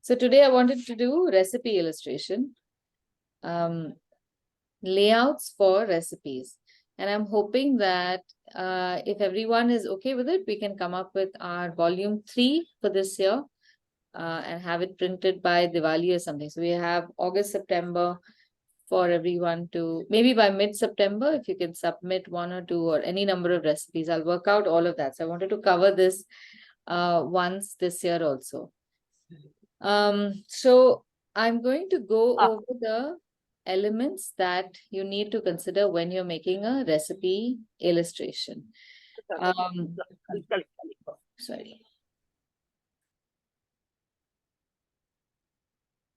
So today I wanted to do recipe illustration, layouts for recipes. And I'm hoping that if everyone is okay with it, we can come up with our volume 3 for this year and have it printed by Diwali or something. So we have August, September for everyone to, maybe by mid-September, if you can submit 1 or 2 or any number of recipes, I'll work out all of that. So I wanted to cover this once this year also. So I'm going to go over the elements that you need to consider when you're making a recipe illustration. Sorry.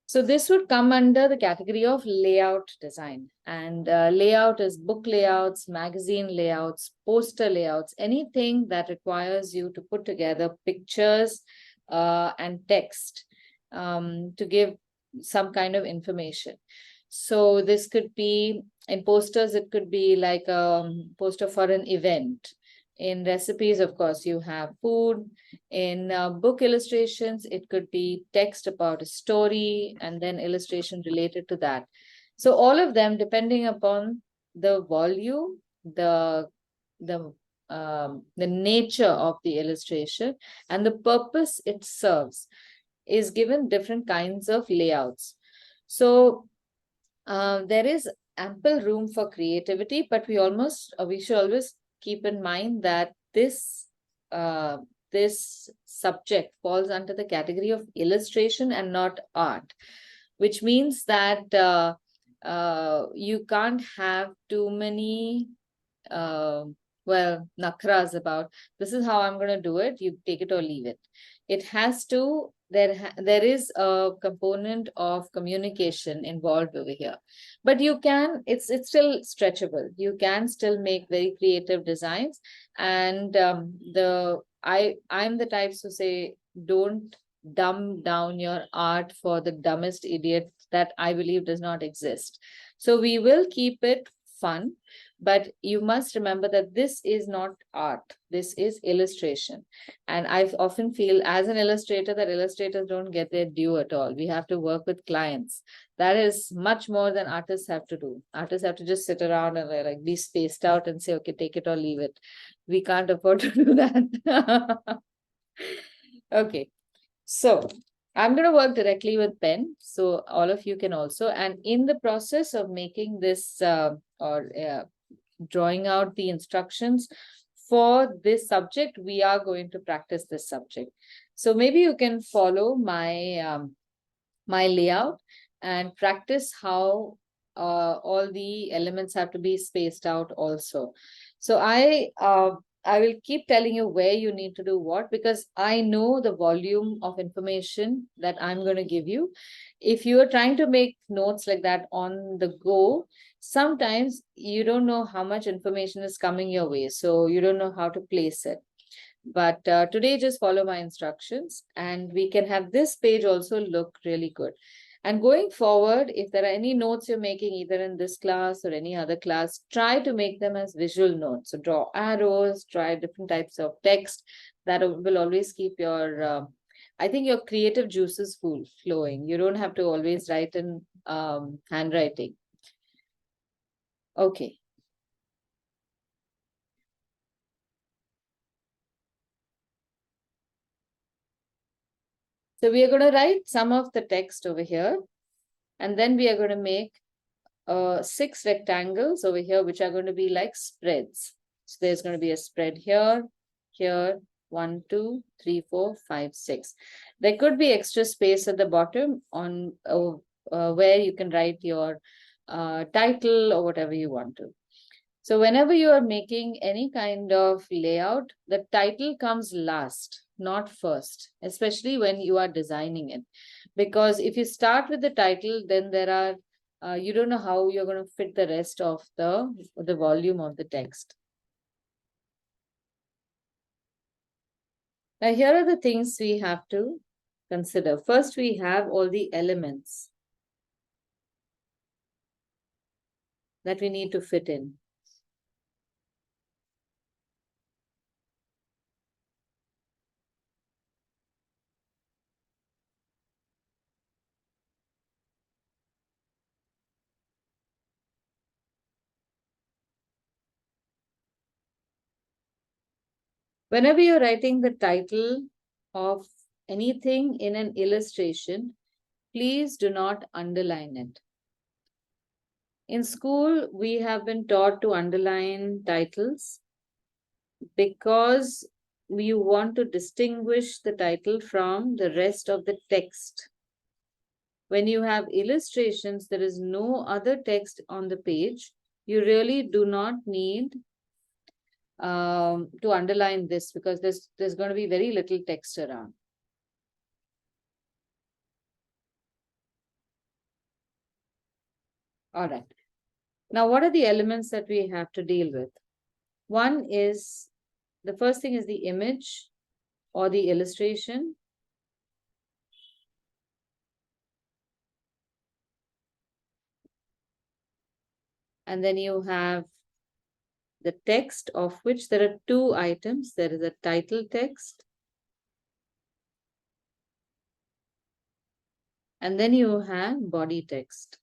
So this would come under the category of layout design. And layout is book layouts, magazine layouts, poster layouts, anything that requires you to put together pictures and text to give some kind of information. So this could be, in posters, it could be like a poster for an event. In recipes, of course, you have food. In book illustrations, it could be text about a story and then illustration related to that. So all of them, depending upon the volume, the nature of the illustration and the purpose it serves, is given different kinds of layouts. So there is ample room for creativity, but we should always keep in mind that this subject falls under the category of illustration and not art, which means that you can't have too many nakras about this is how I'm going to do it, you take it or leave it. It has to, there is a component of communication involved over here, but you can, it's still stretchable. You can still make very creative designs. And I'm the types who say, don't dumb down your art for the dumbest idiot that I believe does not exist. So we will keep it fun, but you must remember that this is not art, this is illustration. And I often feel as an illustrator that illustrators don't get their due at all. We have to work with clients. That is much more than artists have to do. Artists have to just sit around and like be spaced out and say, okay, take it or leave it. We can't afford to do that. Okay, so I'm going to work directly with pen, so all of you can also. And in the process of making this drawing out the instructions for this subject, we are going to practice this subject. So maybe you can follow my my layout and practice how all the elements have to be spaced out also. So I will keep telling you where you need to do what, because I know the volume of information that I'm going to give you. If you are trying to make notes like that on the go, sometimes you don't know how much information is coming your way, so you don't know how to place it. But today, just follow my instructions and we can have this page also look really good. And going forward, if there are any notes you're making either in this class or any other class, try to make them as visual notes. So draw arrows, try different types of text. That will always keep your, I think your creative juices flowing. You don't have to always write in handwriting. Okay. So we are going to write some of the text over here, and then we are going to make 6 rectangles over here, which are going to be like spreads. So there's going to be a spread here, here, 1, 2, 3, 4, 5, 6. There could be extra space at the bottom on where you can write your title or whatever you want to. So whenever you are making any kind of layout, the title comes last, not first, especially when you are designing it. Because if you start with the title, then there are, you don't know how you're going to fit the rest of the volume of the text. Now, here are the things we have to consider. First, we have all the elements that we need to fit in. Whenever you're writing the title of anything in an illustration, please do not underline it. In school, we have been taught to underline titles because you want to distinguish the title from the rest of the text. When you have illustrations, there is no other text on the page. You really do not need to underline this because there's going to be very little text around. All right. Now, what are the elements that we have to deal with? One is, the first thing is the image or the illustration. And then you have the text, of which there are two items. There is a title text. And then you have body text.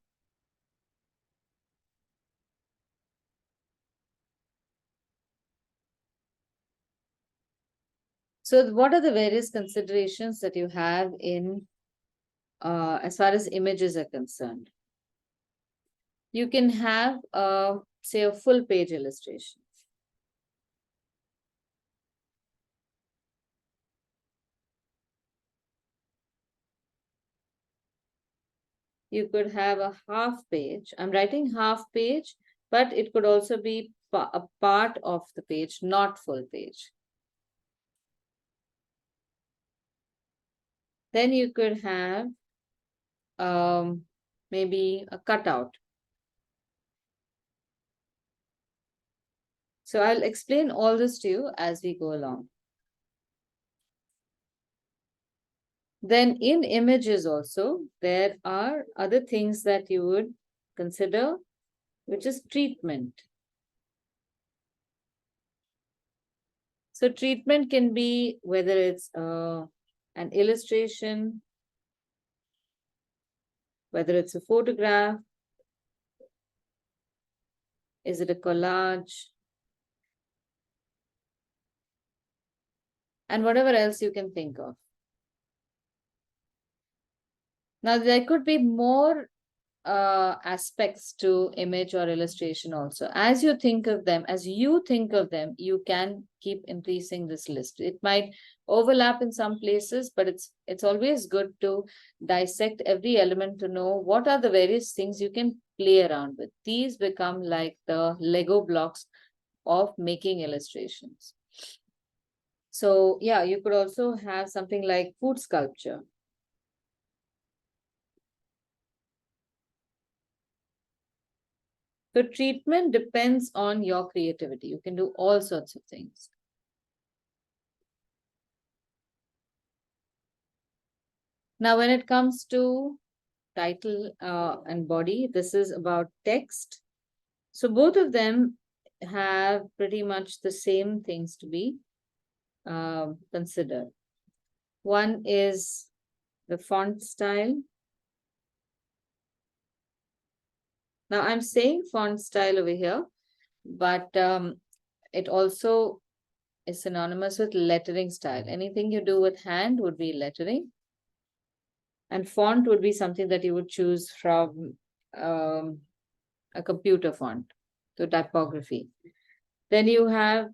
So what are the various considerations that you have in as far as images are concerned? You can have, say, a full page illustration. You could have a half page. I'm writing half page, but it could also be a part of the page, not full page. Then you could have maybe a cutout. So I'll explain all this to you as we go along. Then in images also, there are other things that you would consider, which is treatment. So treatment can be whether it's an illustration, whether it's a photograph, is it a collage, and whatever else you can think of. Now, there could be more aspects to image or illustration also. As you think of them, you can keep increasing this list. It might overlap in some places, but it's always good to dissect every element to know what are the various things you can play around with. These become like the Lego blocks of making illustrations. So yeah, you could also have something like food sculpture. So treatment depends on your creativity. You can do all sorts of things. Now, when it comes to title and body, this is about text. So both of them have pretty much the same things to be considered. One is the font style. Now, I'm saying font style over here, but it also is synonymous with lettering style. Anything you do with hand would be lettering. And font would be something that you would choose from a computer font, so typography. Then you have,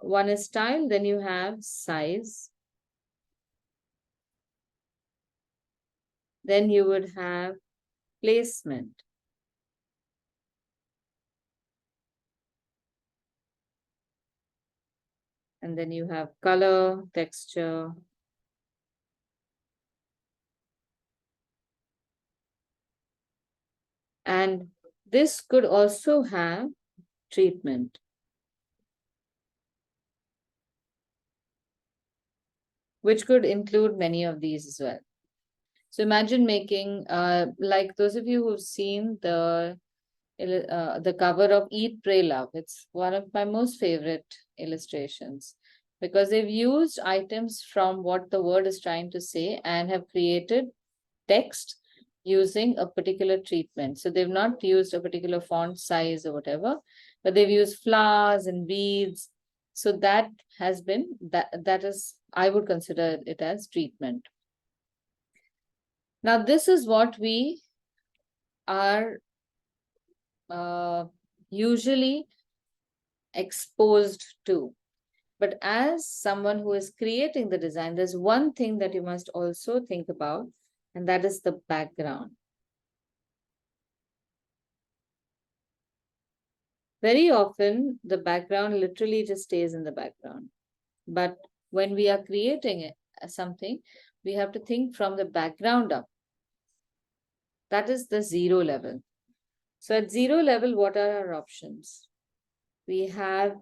one is style, then you have size. Then you would have placement. And then you have color, texture. And this could also have treatment. Which could include many of these as well. So imagine making, like those of you who've seen the cover of Eat, Pray, Love. It's one of my most favorite illustrations because they've used items from what the word is trying to say and have created text using a particular treatment. So they've not used a particular font size or whatever, but they've used flowers and beads So that has been, that is, I would consider it as treatment. Now, this is what we are usually exposed to. But as someone who is creating the design, there's one thing that you must also think about, and that is the background. Very often, the background literally just stays in the background. But when we are creating something, we have to think from the background up. That is the zero level. So at zero level, what are our options? We have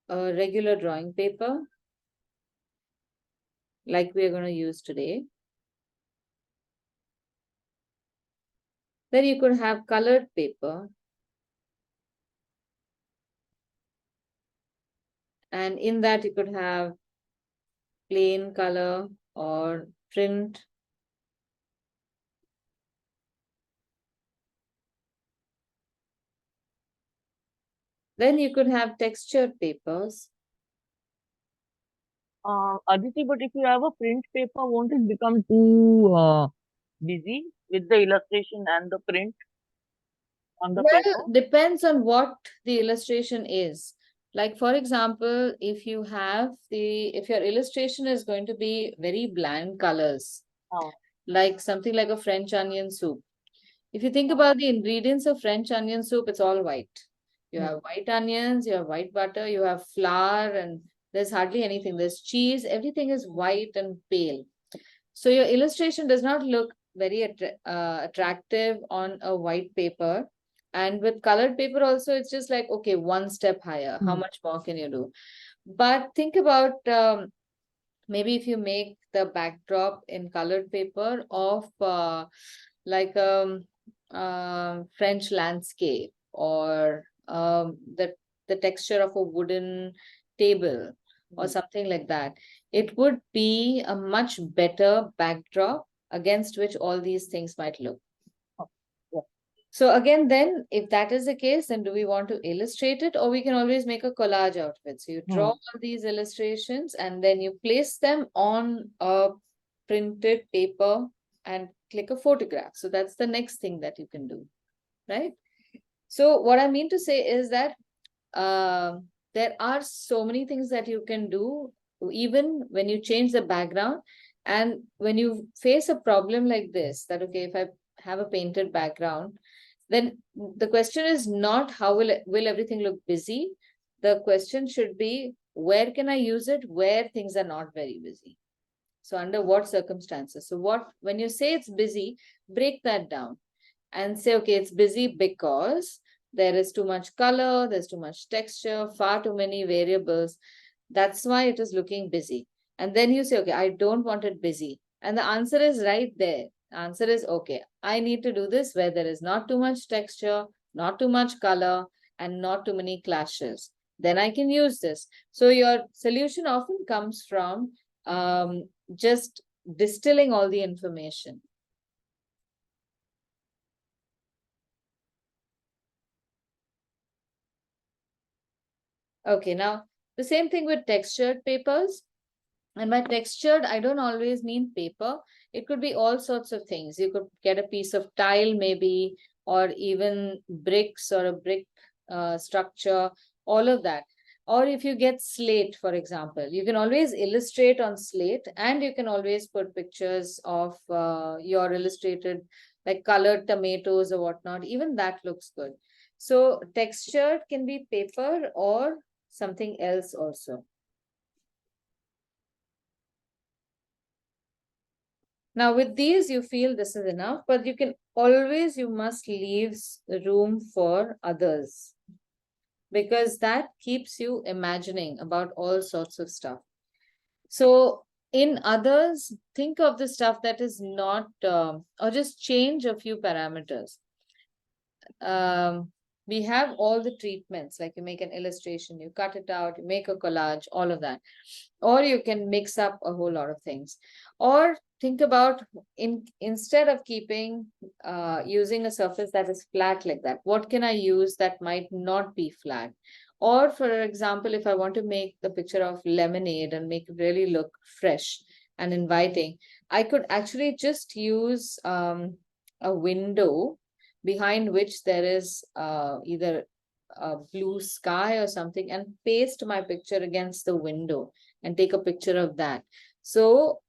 a regular drawing paper, like we are going to use today. Then you could have colored paper. And in that you could have plain color or print. Then you could have textured papers. Aditi, but if you have a print paper, won't it become too busy with the illustration and the print on the paper? Well, depends on what the illustration is. Like, for example, if you have if your illustration is going to be very bland colors, Uh, like something like a French onion soup. If you think uh, about the ingredients of French onion soup, it's all white. You hmm, have white onions, you have white butter, you have flour, and there's hardly anything. There's cheese, everything is white and pale. So your illustration does not look very attractive on a white paper. And with colored paper also, it's just like, okay, one step higher. How hmm, much more can you do? But think about maybe if you make the backdrop in colored paper of like French landscape, or the texture of a wooden table or hmm. something like that, it would be a much better backdrop against which all these things might look. Oh, yeah. So again, then, if that is the case, then do we want to illustrate it, or we can always make a collage out of it? So you draw Hmm. all these illustrations and then you place them on a printed paper and click a photograph. So that's the next thing that you can do, right? So what I mean to say is that there are so many things that you can do, even when you change the background. And when you face a problem like this, that, okay, if I have a painted background, then the question is not how will everything look busy. The question should be, where can I use it where things are not very busy? So under what circumstances? So what, when you say it's busy, break that down and say, okay, it's busy because there is too much color, there's too much texture, far too many variables. That's why it is looking busy. And then you say, okay, I don't want it busy. And the answer is right there. The answer is, okay, I need to do this where there is not too much texture, not too much color, and not too many clashes. Then I can use this. So your solution often comes from just distilling all the information. Okay, now the same thing with textured papers. And by textured, I don't always mean paper. It could be all sorts of things. You could get a piece of tile, maybe, or even bricks or a brick structure, all of that. Or if you get slate, for example, you can always illustrate on slate, and you can always put pictures of your illustrated, like colored tomatoes or whatnot. Even that looks good. So textured can be paper or something else also. Now, with these, you feel this is enough, but you can always, you must leave room for others, because that keeps you imagining about all sorts of stuff. So, in others, think of the stuff that is not, or just change a few parameters. We have all the treatments, like you make an illustration, you cut it out, you make a collage, all of that. Or you can mix up a whole lot of things. Or think about, instead of keeping using a surface that is flat like that, what can I use that might not be flat? Or for example, if I want to make the picture of lemonade and make it really look fresh and inviting, I could actually just use a window behind which there is either a blue sky or something, and paste my picture against the window and take a picture of that. So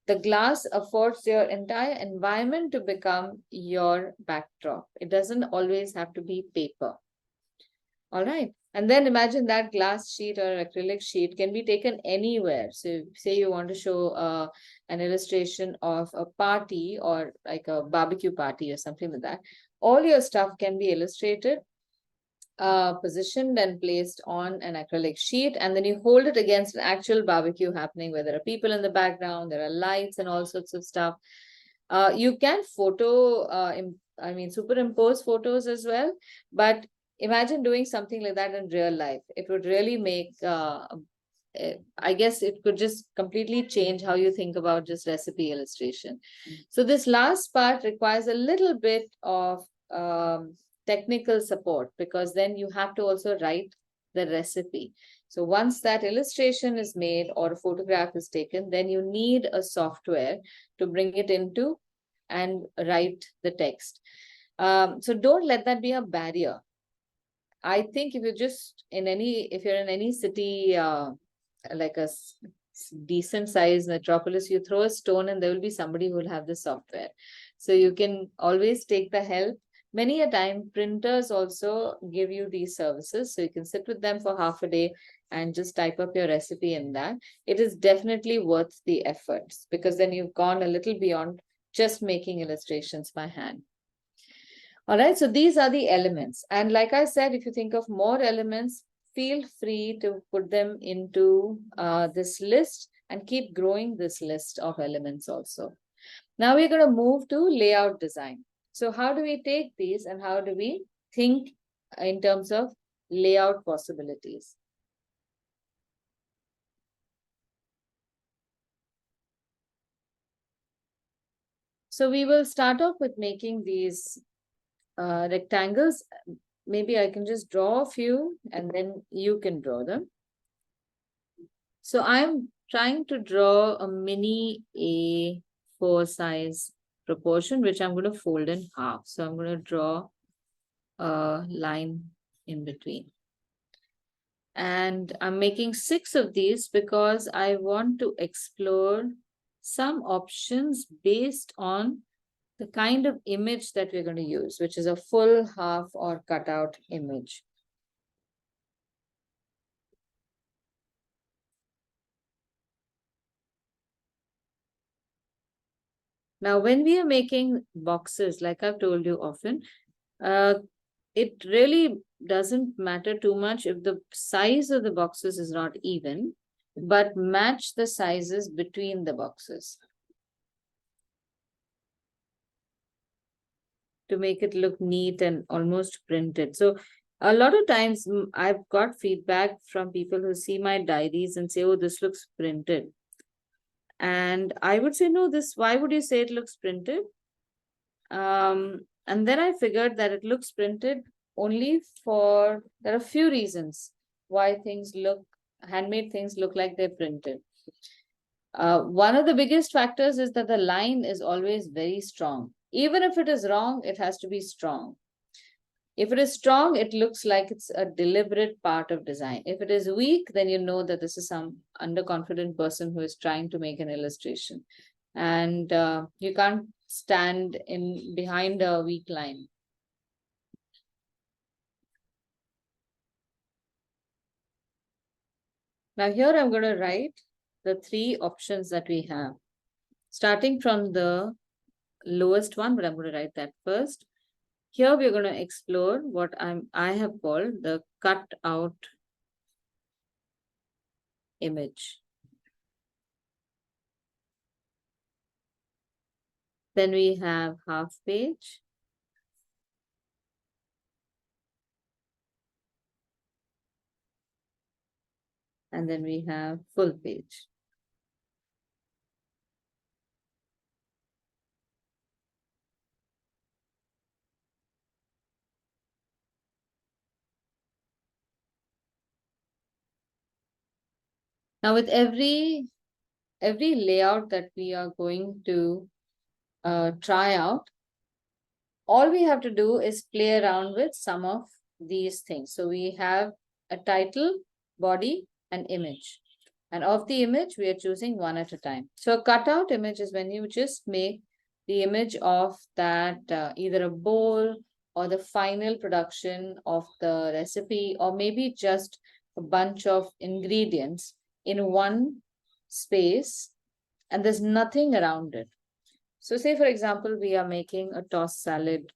the glass affords your entire environment to become your backdrop. It doesn't always have to be paper. All right. And then imagine that glass sheet or acrylic sheet can be taken anywhere. So say you want to show an illustration of a party or like a barbecue party or something like that. All your stuff can be illustrated, positioned and placed on an acrylic sheet, and then you hold it against an actual barbecue happening where there are people in the background, there are lights and all sorts of stuff. You can superimpose photos as well, but imagine doing something like that in real life. It would really make, I guess it could just completely change how you think about just recipe illustration. So this last part requires a little bit of technical support, because then you have to also write the recipe. So once that illustration is made or a photograph is taken, then you need a software to bring it into and write the text. So don't let that be a barrier. I think if you're in any city, like a decent size metropolis, you throw a stone and there will be somebody who will have the software. So you can always take the help. Many a time, printers also give you these services. So you can sit with them for half a day and just type up your recipe in that. It is definitely worth the efforts, because then you've gone a little beyond just making illustrations by hand. All right, so these are the elements. And like I said, if you think of more elements, feel free to put them into this list and keep growing this list of elements also. Now we're going to move to layout design. So how do we take these and how do we think in terms of layout possibilities? So we will start off with making these rectangles. Maybe I can just draw a few and then you can draw them. So I'm trying to draw a mini A4 size proportion, which I'm going to fold in half. So I'm going to draw a line in between. And I'm making 6 of these because I want to explore some options based on the kind of image that we're going to use, which is a full, half, or cutout image. Now, when we are making boxes, like I've told you often, it really doesn't matter too much if the size of the boxes is not even, but match the sizes between the boxes to make it look neat and almost printed. So a lot of times I've got feedback from people who see my diaries and say, oh, this looks printed. And I would say, no, why would you say it looks printed? And then I figured that it looks printed only there are a few reasons why handmade things look like they're printed. One of the biggest factors is that the line is always very strong. Even if it is wrong, it has to be strong. If it is strong, it looks like it's a deliberate part of design. If it is weak, then you know that this is some underconfident person who is trying to make an illustration. And you can't stand behind a weak line. Now here I'm going to write the 3 options that we have. Starting from the lowest one, but I'm going to write that first. Here we're going to explore what I have called the cut out image. Then we have half page. And then we have full page. Now with every layout that we are going to try out, all we have to do is play around with some of these things. So we have a title, body, and image. And of the image, we are choosing one at a time. So a cutout image is when you just make the image of that either a bowl or the final production of the recipe, or maybe just a bunch of ingredients in one space, and there's nothing around it. So say, for example, we are making a tossed salad.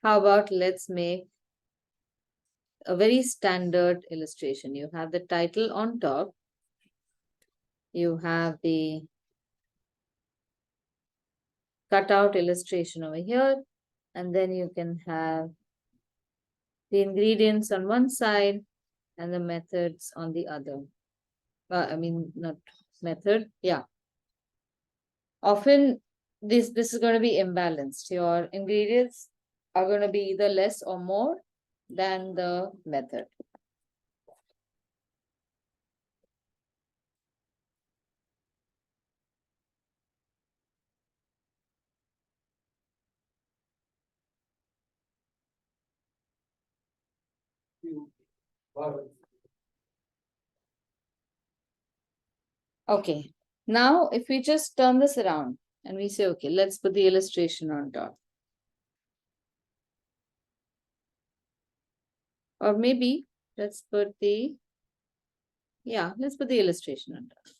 How about let's make a very standard illustration. You have the title on top. You have the cutout illustration over here. And then you can have the ingredients on one side and the methods on the other. Not method. Yeah. Often this is going to be imbalanced. Your ingredients are going to be either less or more than the method. Okay, now if we just turn this around and we say, okay, let's put the illustration on top. Or maybe let's put the, let's put the illustration on top.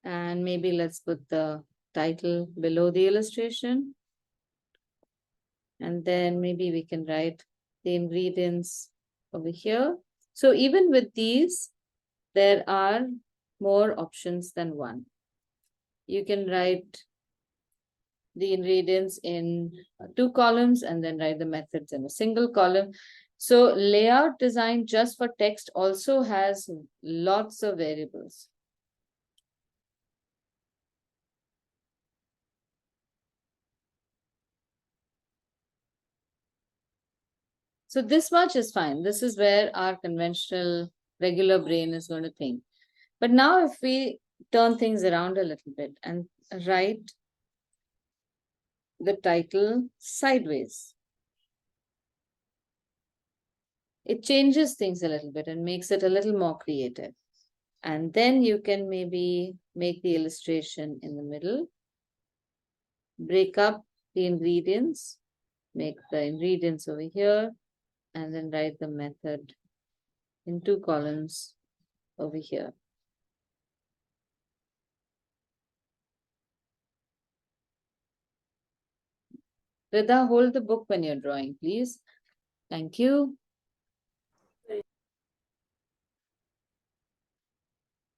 And maybe let's put the title below the illustration. And then maybe we can write the ingredients over here. So even with these, there are more options than one. You can write the ingredients in 2 columns and then write the methods in a single column. So layout design just for text also has lots of variables. So this much is fine. This is where our conventional regular brain is going to think. But now if we turn things around a little bit and write the title sideways, it changes things a little bit and makes it a little more creative. And then you can maybe make the illustration in the middle, break up the ingredients, make the ingredients over here, and then write the method in 2 columns over here. Rida, hold the book when you're drawing, please. Thank you.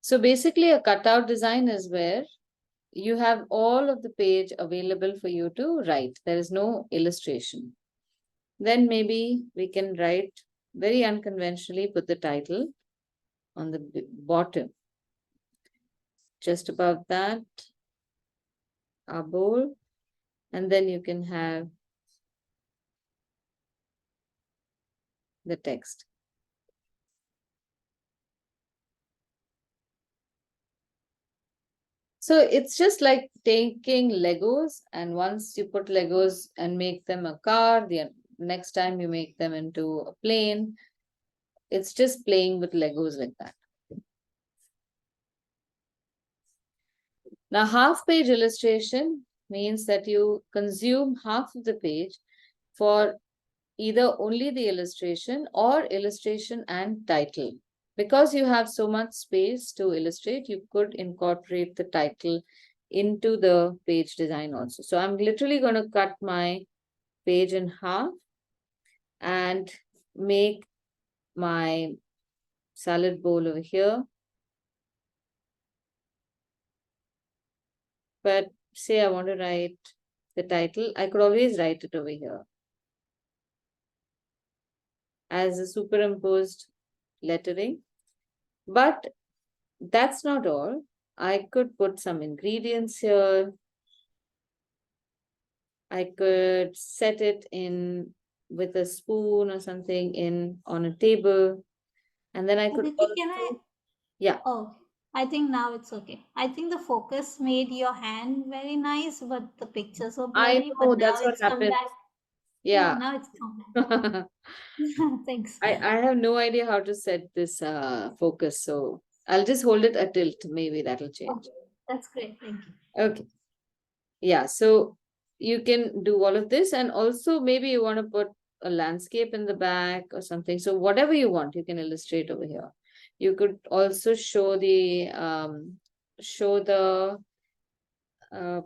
So basically a cutout design is where you have all of the page available for you to write. There is no illustration. Then maybe we can write very unconventionally, put the title on the bottom. Just above that, our bowl. And then you can have the text. So it's just like taking Legos, and once you put Legos and make them a car, the next time you make them into a plane. It's just playing with Legos like that. Now, half-page illustration means that you consume half of the page for either only the illustration or illustration and title. Because you have so much space to illustrate, you could incorporate the title into the page design also. So I'm literally going to cut my page in half and make my salad bowl over here. But say I want to write the title, I could always write it over here as a superimposed lettering. But that's not all. I could put some ingredients here. I could set it in with a spoon or something on a table. And then I could Aditi, can I? also, yeah, Oh, I think now it's okay. I think the focus made your hand very nice, but the pictures were I blurry. know But now that's what it's come happened. back. Yeah, Yeah. now it's come I, back. Thanks. I have no idea how to set this focus, so I'll just hold it a tilt. Maybe that'll change. Okay, that's great. Thank you. Okay. Yeah, so you can do all of this, and also maybe you want to put a landscape in the back or something. So whatever you want, you can illustrate over here. You could also show the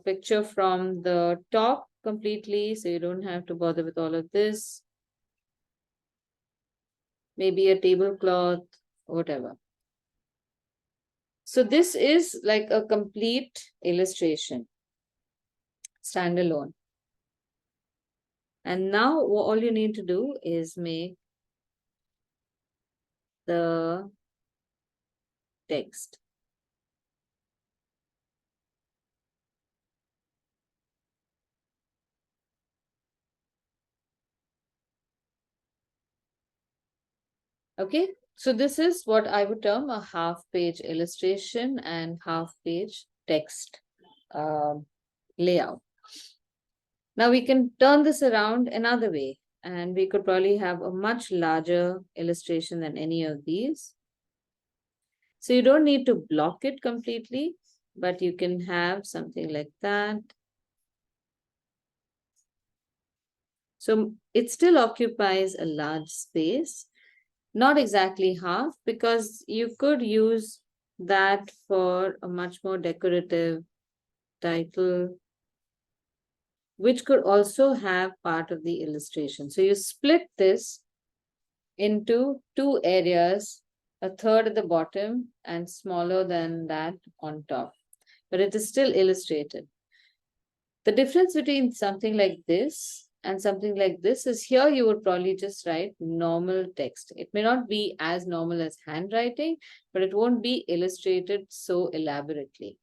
picture from the top completely, so you don't have to bother with all of this. Maybe a tablecloth, whatever. So this is like a complete illustration, standalone. And now all you need to do is make the text. Okay, so this is what I would term a half-page illustration and half-page text layout. Now we can turn this around another way, and we could probably have a much larger illustration than any of these. So you don't need to block it completely, but you can have something like that. So it still occupies a large space, not exactly half, because you could use that for a much more decorative title, which could also have part of the illustration. So you split this into two areas, a third at the bottom and smaller than that on top, but it is still illustrated. The difference between something like this and something like this is here you would probably just write normal text. It may not be as normal as handwriting, but it won't be illustrated so elaborately.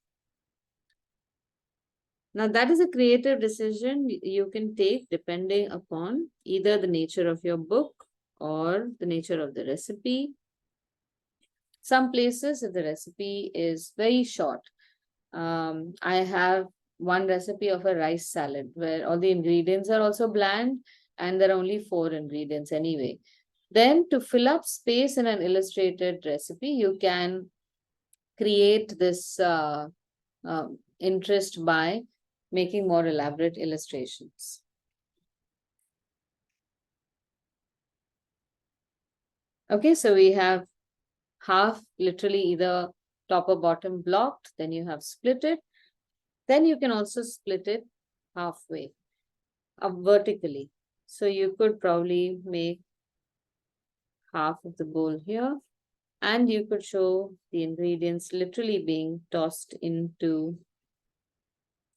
Now that is a creative decision you can take depending upon either the nature of your book or the nature of the recipe. Some places, if the recipe is very short, I have one recipe of a rice salad where all the ingredients are also bland and there are only 4 ingredients anyway. Then to fill up space in an illustrated recipe, you can create this interest by making more elaborate illustrations. Okay, so we have half literally either top or bottom blocked, then you have split it. Then you can also split it halfway up vertically. So you could probably make half of the bowl here, and you could show the ingredients literally being tossed into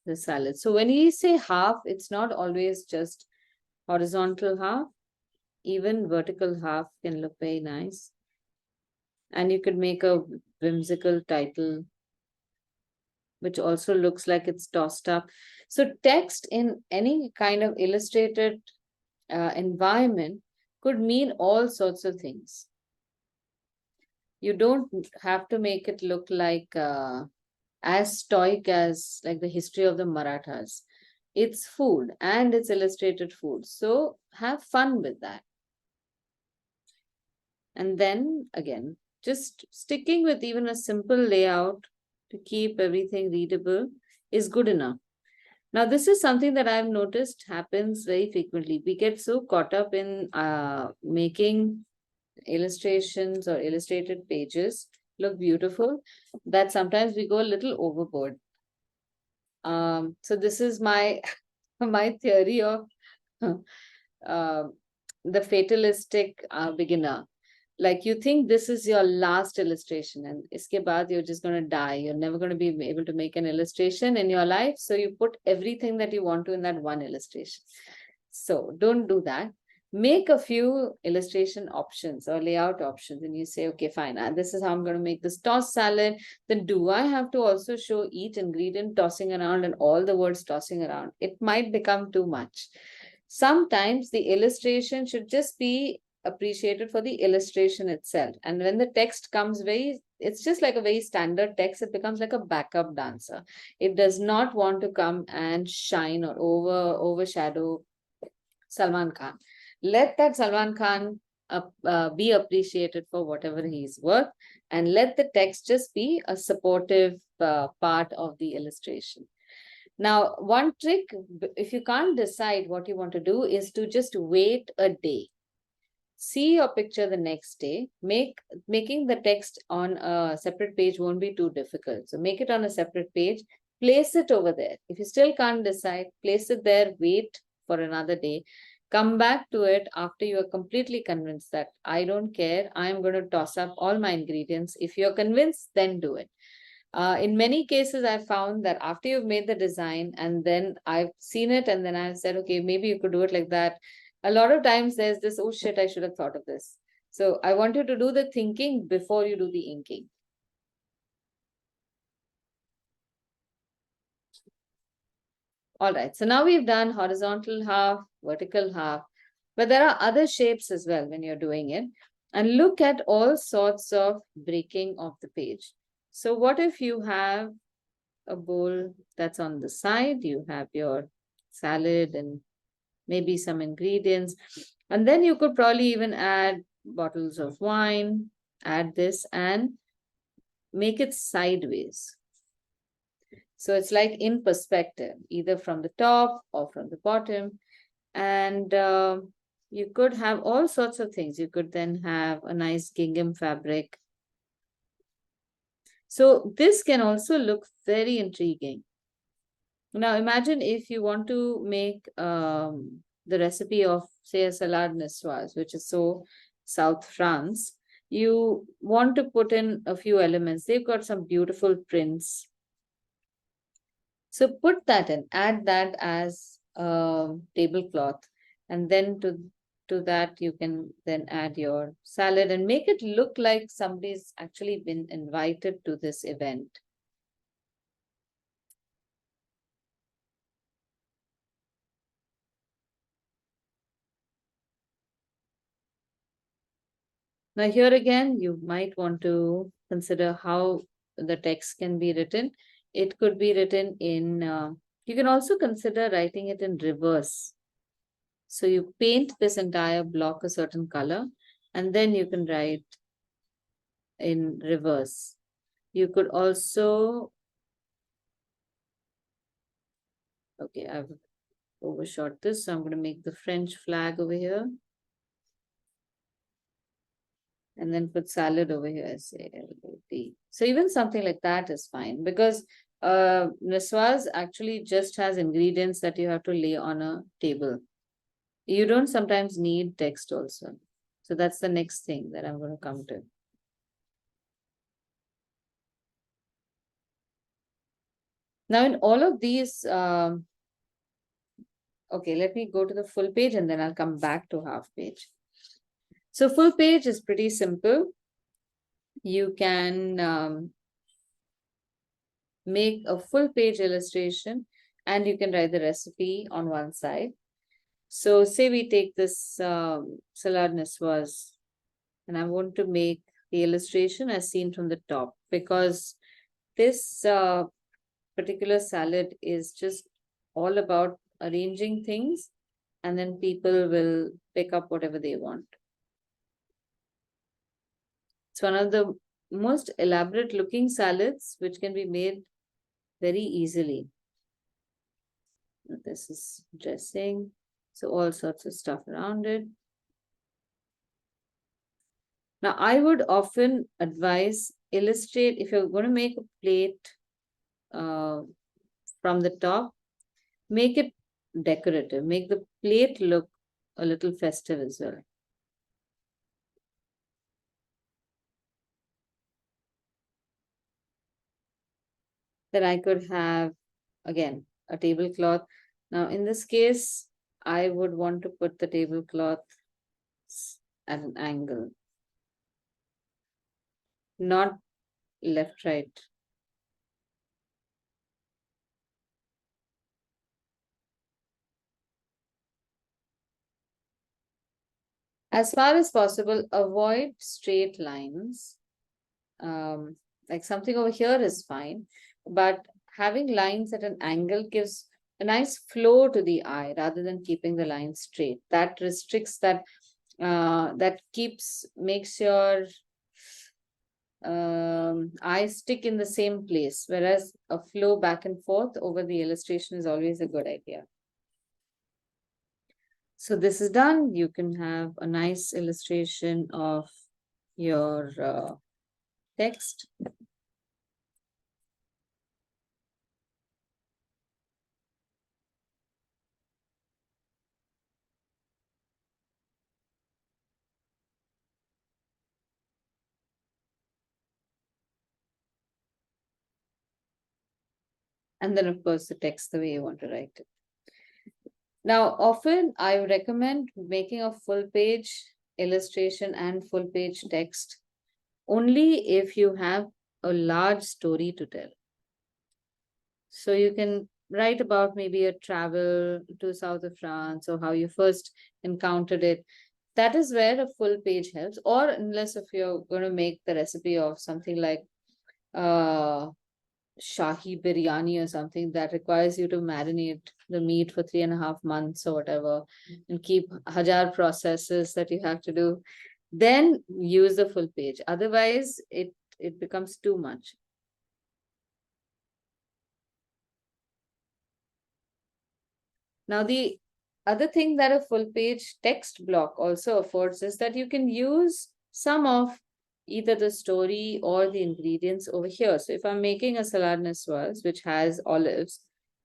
the salad. So when we say half, it's not always just horizontal half, even vertical half can look very nice. And you could make a whimsical title, which also looks like it's tossed up. So text in any kind of illustrated environment could mean all sorts of things. You don't have to make it look like as stoic as like the history of the Marathas. It's food and it's illustrated food. So have fun with that. And then again, just sticking with even a simple layout to keep everything readable is good enough. Now, this is something that I've noticed happens very frequently. We get so caught up in making illustrations or illustrated pages look beautiful that sometimes we go a little overboard. So this is my my theory of the fatalistic beginner. Like you think this is your last illustration and iske baad you're just going to die. You're never going to be able to make an illustration in your life. So you put everything that you want to in that one illustration. So don't do that. Make a few illustration options or layout options and you say, okay, fine, this is how I'm going to make this tossed salad. Then do I have to also show each ingredient tossing around and all the words tossing around? It might become too much. Sometimes the illustration should just be appreciated for the illustration itself. And when the text comes it's just like a very standard text, it becomes like a backup dancer. It does not want to come and shine or overshadow Salman Khan. Let that Salman Khan be appreciated for whatever he's worth, and let the text just be a supportive part of the illustration. Now, one trick, if you can't decide what you want to do, is to just wait a day. See your picture the next day. Making the text on a separate page won't be too difficult. So make it on a separate page, place it over there. If you still can't decide, place it there, wait for another day. Come back to it after you are completely convinced that I don't care, I'm going to toss up all my ingredients. If you're convinced, then do it. In many cases, I've found that after you've made the design and then I've seen it and then I've said, okay, maybe you could do it like that. A lot of times there's this, oh shit, I should have thought of this. So I want you to do the thinking before you do the inking. All right, so now we've done horizontal half, vertical half, but there are other shapes as well when you're doing it. And look at all sorts of breaking of the page. So what if you have a bowl that's on the side, you have your salad and maybe some ingredients, and then you could probably even add bottles of wine, add this and make it sideways. So it's like in perspective, either from the top or from the bottom. And you could have all sorts of things. You could then have a nice gingham fabric. So this can also look very intriguing. Now imagine if you want to make the recipe of, say, a salade niçoise, which is so South France. You want to put in a few elements. They've got some beautiful prints. So put that in, add that as a tablecloth, and then to that you can then add your salad and make it look like somebody's actually been invited to this event. Now here again, you might want to consider how the text can be written. It could be written in, you can also consider writing it in reverse. So you paint this entire block a certain color, and then you can write in reverse. You could also, okay, I've overshot this, so I'm going to make the French flag over here. And then put salad over here, say LOD. So even something like that is fine, because niçoise actually just has ingredients that you have to lay on a table. You don't sometimes need text also. So that's the next thing that I'm going to come to. Now in all of these, okay, let me go to the full page and then I'll come back to half page. So full page is pretty simple. You can make a full page illustration and you can write the recipe on one side. So say we take this salad niçoise and I want to make the illustration as seen from the top, because this particular salad is just all about arranging things and then people will pick up whatever they want. It's one of the most elaborate looking salads which can be made very easily. This is dressing, so all sorts of stuff around it. Now, I would often advise illustrate, if you're going to make a plate from the top, make it decorative, make the plate look a little festive as well. Then I could have, again, a tablecloth. Now, in this case, I would want to put the tablecloth at an angle, not left, right. As far as possible, avoid straight lines. Like something over here is fine, but having lines at an angle gives a nice flow to the eye rather than keeping the line straight. That restricts that, makes your eyes stick in the same place, whereas a flow back and forth over the illustration is always a good idea. So this is done. You can have a nice illustration of your text. And then, of course, the text the way you want to write it. Now, often I would recommend making a full page illustration and full page text only if you have a large story to tell. So you can write about maybe a travel to south of France or how you first encountered it. That is where a full page helps. Or unless if you're going to make the recipe of something like Shahi biryani or something that requires you to marinate the meat for 3.5 months or whatever, and keep hajar processes that you have to do, then use the full page. Otherwise, it becomes too much. Now, the other thing that a full page text block also affords is that you can use some of either the story or the ingredients over here. So if I'm making a salad niçoise, which has olives,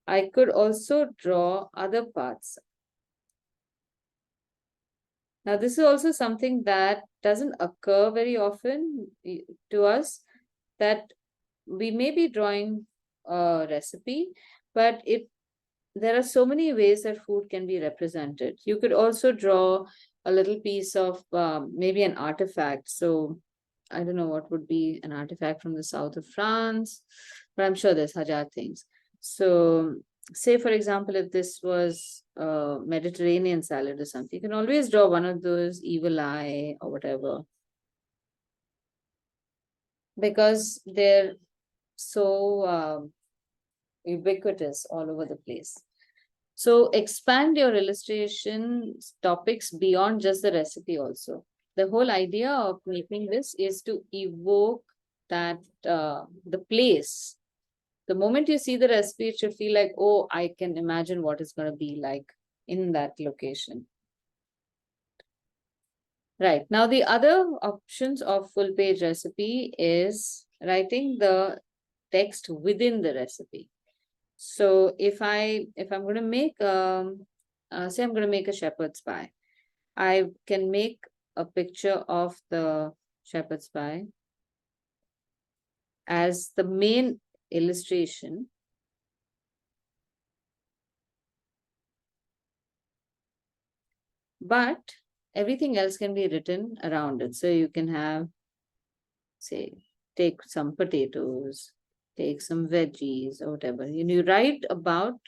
I could also draw other parts. Now, this is also something that doesn't occur very often to us, that we may be drawing a recipe, but there are so many ways that food can be represented. You could also draw a little piece of maybe an artifact. So I don't know what would be an artifact from the south of France, but I'm sure there's hajar things. So say, for example, if this was a Mediterranean salad or something, you can always draw one of those evil eye or whatever, because they're so ubiquitous all over the place. So expand your illustration topics beyond just the recipe also. The whole idea of making this is to evoke that the place. The moment you see the recipe, it should feel like, oh, I can imagine what it's going to be like in that location. Right. Now, the other options of full page recipe is writing the text within the recipe. So if I'm going to make say I'm going to make a shepherd's pie, I can make a picture of the shepherd's pie as the main illustration. But everything else can be written around it. So you can have, say, take some potatoes, take some veggies or whatever. And you write about,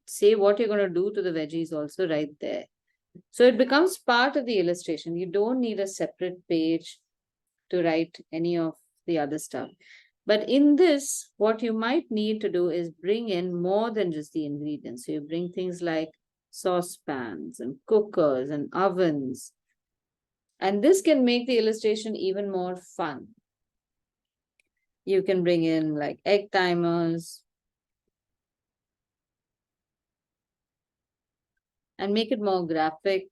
say what you're going to do to the veggies also right there. So it becomes part of the illustration. You don't need a separate page to write any of the other stuff. But in this, what you might need to do is bring in more than just the ingredients. So you bring things like saucepans and cookers and ovens. And this can make the illustration even more fun. You can bring in like egg timers and make it more graphic.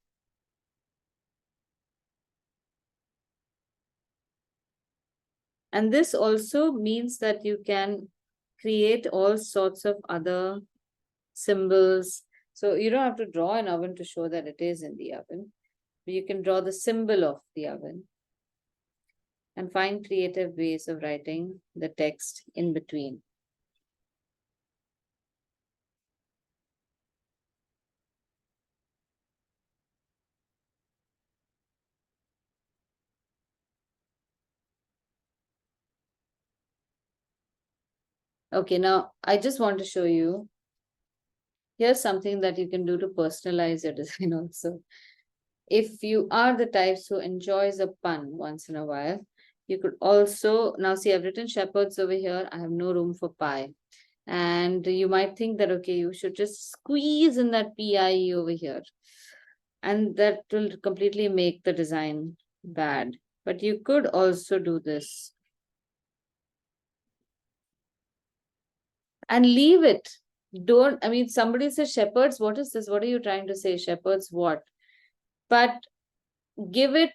And this also means that you can create all sorts of other symbols. So you don't have to draw an oven to show that it is in the oven. You can draw the symbol of the oven and find creative ways of writing the text in between. Okay, now I just want to show you. Here's something that you can do to personalize your design also. if you are the types who enjoys a pun once in a while, you could also, now see, I've written shepherds over here. I have no room for pie. And you might think that, okay, you should just squeeze in that PIE over here. And that will completely make the design bad. But you could also do this. And leave it. Don't, I mean, somebody says shepherds, what is this? What are you trying to say? Shepherds, what? But give it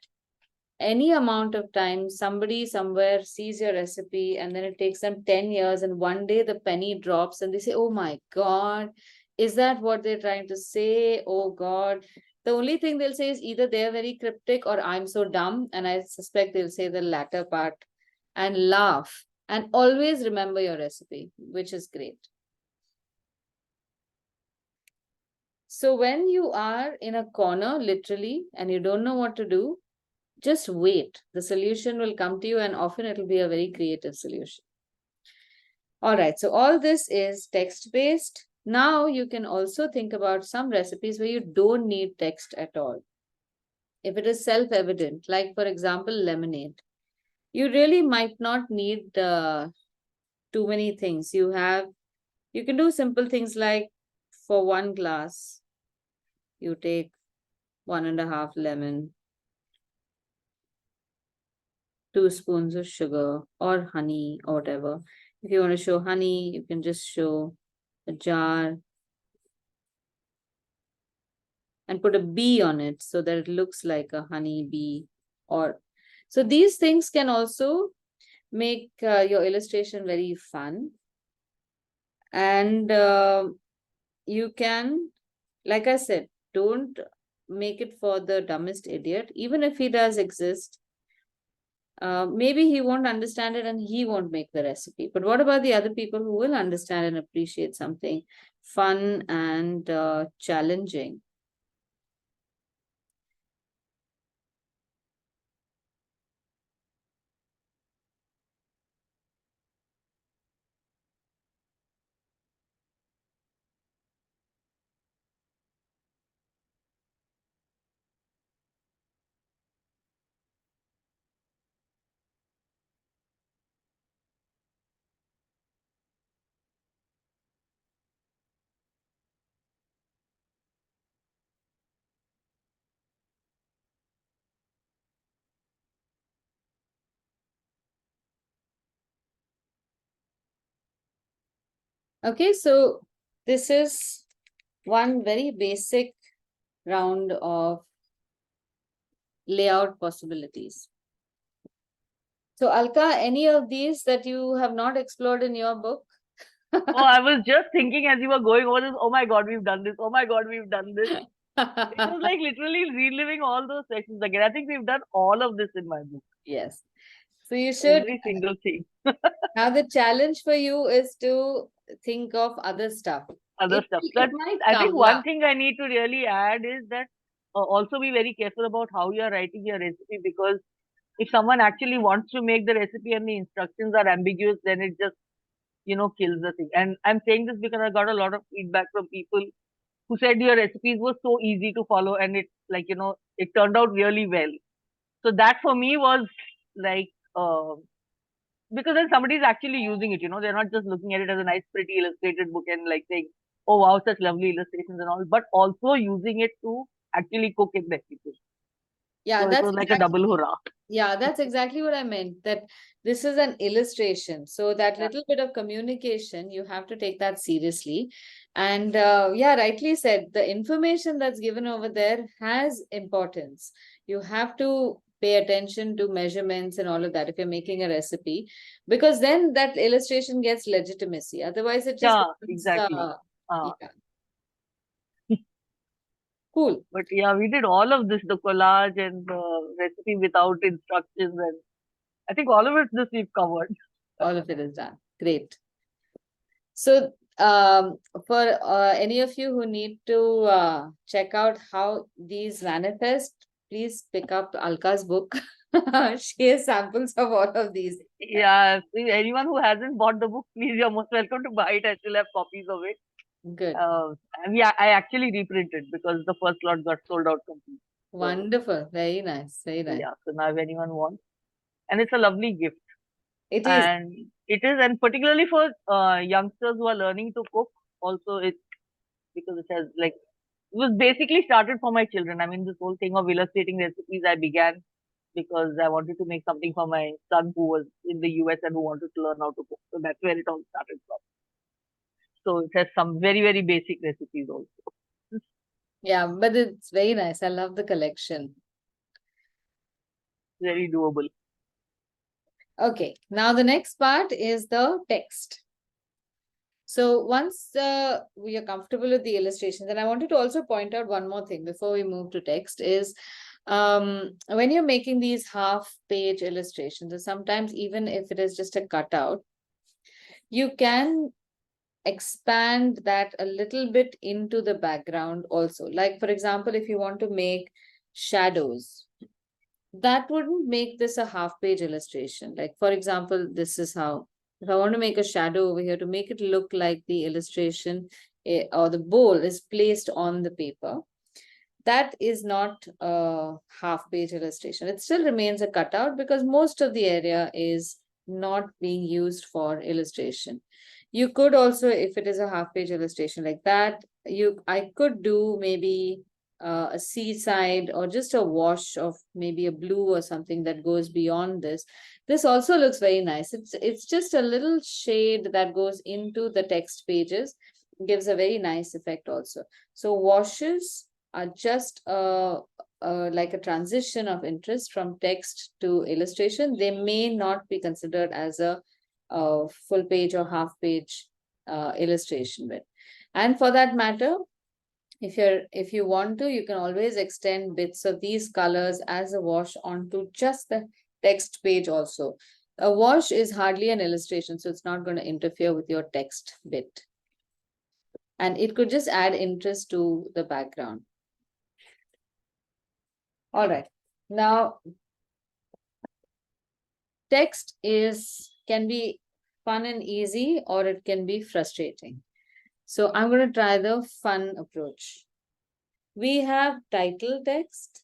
any amount of time. Somebody somewhere sees your recipe and then it takes them 10 years, and one day the penny drops and they say, oh my God, is that what they're trying to say? Oh God. The only thing they'll say is either they're very cryptic or I'm so dumb. And I suspect they'll say the latter part and laugh and always remember your recipe, which is great. So when you are in a corner, literally, and you don't know what to do, just wait. The solution will come to you, and often it will be a very creative solution. All right, so all this is text-based. Now you can also think about some recipes where you don't need text at all. If it is self-evident, like for example, lemonade, you really might not need too many things. You can do simple things like for 1 glass, you take 1.5 lemon, 2 spoons of sugar or honey or whatever. If you want to show honey, you can just show a jar and put a bee on it so that it looks like a honey bee. Or so these things can also make your illustration very fun. And you can, like I said, don't make it for the dumbest idiot. Even if he does exist, maybe he won't understand it and he won't make the recipe. But what about the other people who will understand and appreciate something fun and challenging? Okay, so this is one very basic round of layout possibilities. So Alka, any of these that you have not explored in your book? Oh, I was just thinking as you were going over this, oh my God, we've done this. Oh my God, we've done this. It was like literally reliving all those sections again. I think we've done all of this in my book. Yes. So you should. Every single thing. Now the challenge for you is to think of other stuff. Other stuff. It But might I come, think one thing I need to really add is that also be very careful about how you are writing your recipe, because if someone actually wants to make the recipe and the instructions are ambiguous, then it just, kills the thing. And I'm saying this because I got a lot of feedback from people who said your recipes were so easy to follow and it, like, it turned out really well. So that for me was like, because then somebody is actually using it, they're not just looking at it as a nice, pretty illustrated book and like saying, oh wow, such lovely illustrations and all, but also using it to actually cook in the kitchen. Yeah, So it that's was like a double hurrah. Yeah, that's exactly what I meant, that this is an illustration. So that Yeah. little bit of communication, you have to take that seriously. And yeah, rightly said, the information that's given over there has importance. You have to pay attention to measurements and all of that if you're making a recipe, because then that illustration gets legitimacy. Otherwise, it just Yeah, becomes, exactly. yeah. Cool. But yeah, we did all of this, the collage and the recipe without instructions, and I think all of it this we've covered. All of it is done. Great. So for any of you who need to check out how these manifest, please pick up Alka's book. She has samples of all of these. Yeah, anyone who hasn't bought the book, please, you're most welcome to buy it. I still have copies of it. Good. And yeah, I actually reprinted because the first lot got sold out completely. Wonderful. Very nice. Very nice. Yeah, so now if anyone wants, and it's a lovely gift. It is. And it is, and particularly for youngsters who are learning to cook, also it's because it has like it was basically started for my children. I mean, this whole thing of illustrating recipes I began because I wanted to make something for my son who was in the US and who wanted to learn how to cook. So that's where it all started from. So it has some very, very basic recipes also. Yeah, but it's very nice. I love the collection. Very doable. Okay, now the next part is the text. So once we are comfortable with the illustrations, and I wanted to also point out one more thing before we move to text is when you're making these half-page illustrations, or sometimes even if it is just a cutout, you can expand that a little bit into the background also. Like, for example, if you want to make shadows, that wouldn't make this a half-page illustration. Like, for example, this is how, if I want to make a shadow over here to make it look like the illustration or the bowl is placed on the paper, that is not a half-page illustration. It still remains a cutout because most of the area is not being used for illustration. You could also, if it is a half-page illustration like that, I could do maybe a seaside or just a wash of maybe a blue or something that goes beyond this. This also looks very nice. It's just a little shade that goes into the text pages, gives a very nice effect also. So washes are just like a transition of interest from text to illustration. They may not be considered as a full page or half page illustration bit. And for that matter, if you want to, you can always extend bits of these colors as a wash onto just the text page also. A wash is hardly an illustration, so it's not going to interfere with your text bit. And it could just add interest to the background. All right. Now, text can be fun and easy, or it can be frustrating. So I'm going to try the fun approach. We have title text.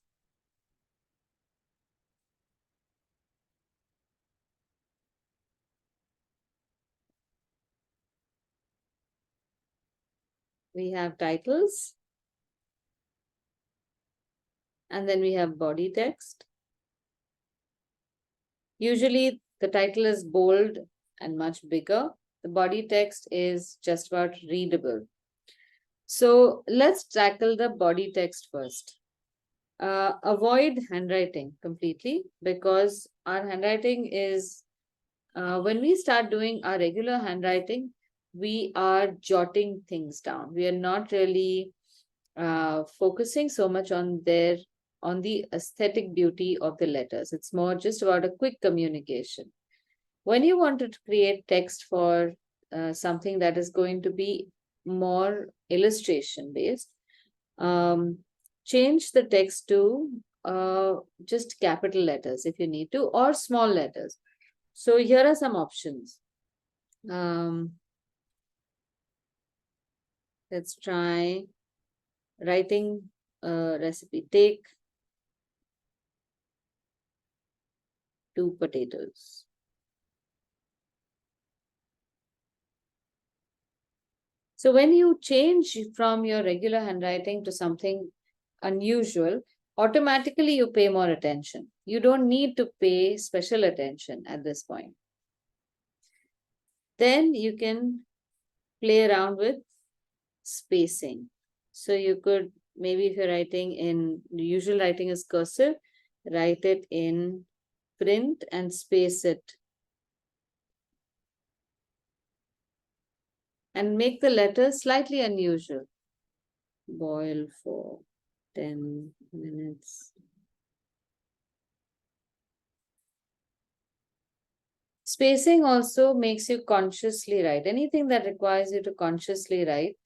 We have titles. And then we have body text. Usually the title is bold and much bigger. The body text is just about readable. So let's tackle the body text first. Avoid handwriting completely, because our handwriting is, when we start doing our regular handwriting, we are jotting things down. We are not really focusing so much on the aesthetic beauty of the letters. It's more just about a quick communication. When you want to create text for something that is going to be more illustration based, change the text to just capital letters if you need to, or small letters. So here are some options. Let's try writing a recipe. Take 2 potatoes. So when you change from your regular handwriting to something unusual, automatically you pay more attention. You don't need to pay special attention at this point. Then you can play around with spacing. So you could, maybe if you're writing in, the usual writing is cursive, write it in print and space it. And make the letters slightly unusual. Boil for 10 minutes. Spacing also makes you consciously write. Anything that requires you to consciously write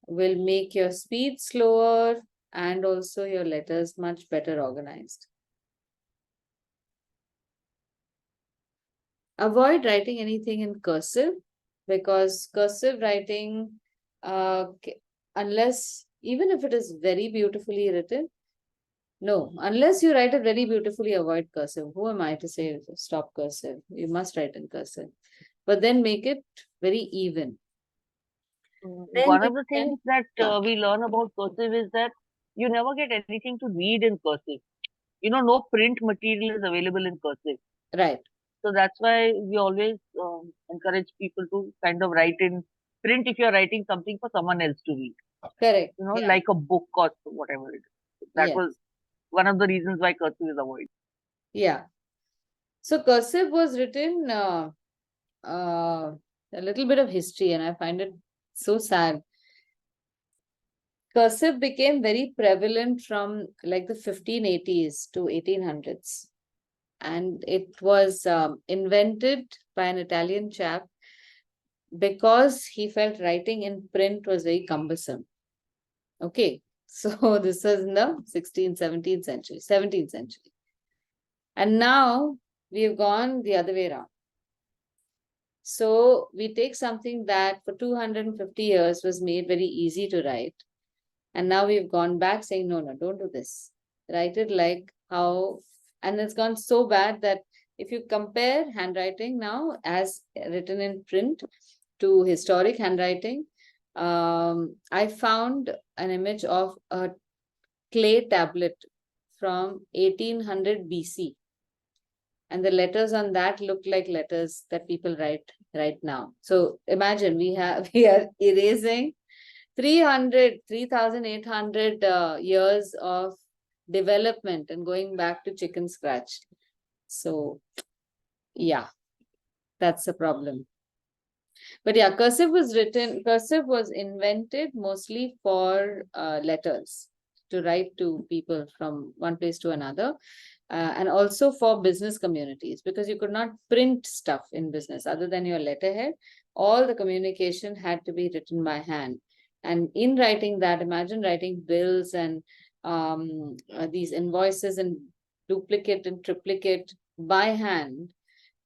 will make your speed slower and also your letters much better organized. Avoid writing anything in cursive, because cursive writing, unless, even if it is very beautifully written, No, unless you write it very beautifully, avoid cursive. Who am I to say stop cursive? You must write in cursive. But then make it very even. Then One you of the can, things that we learn about cursive is that you never get anything to read in cursive. No print material is available in cursive. right, So that's why we always encourage people to kind of write in print if you're writing something for someone else to read, correct. Yeah, like a book or whatever it is. That yes, was one of the reasons why cursive is avoided. yeah. So cursive was written a little bit of history, and I find it so sad. Cursive became very prevalent from like the 1580s to 1800s. And it was invented by an Italian chap because he felt writing in print was very cumbersome. Okay, so this was in the 16th, 17th century, 17th century. And now we've gone the other way around. So we take something that for 250 years was made very easy to write. And now we've gone back saying, no, no, don't do this. Write it like how, and it's gone so bad that if you compare handwriting now as written in print to historic handwriting, I found an image of a clay tablet from 1800 BC. And the letters on that look like letters that people write right now. So imagine we are erasing 3,800 years of development and going back to chicken scratch. So yeah, that's the problem. But yeah, cursive was invented mostly for letters to write to people from one place to another. And also for business communities, because you could not print stuff in business other than your letterhead. All the communication had to be written by hand. And in writing that, imagine writing bills and these invoices and duplicate and triplicate by hand.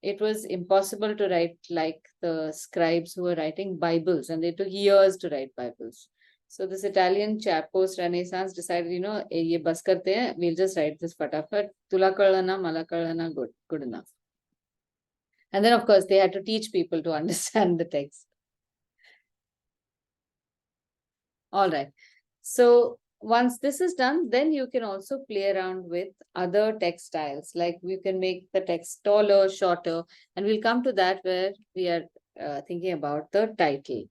It was impossible to write like the scribes who were writing Bibles, and they took years to write Bibles. So this Italian chap post-Renaissance decided, ye bas karte hain, we'll just write this fatafat. Tula kalana, mala kalana, good enough. And then, of course, they had to teach people to understand the text. All right. So once this is done, then you can also play around with other text styles. Like we can make the text taller, shorter, and we'll come to that where we are thinking about the title.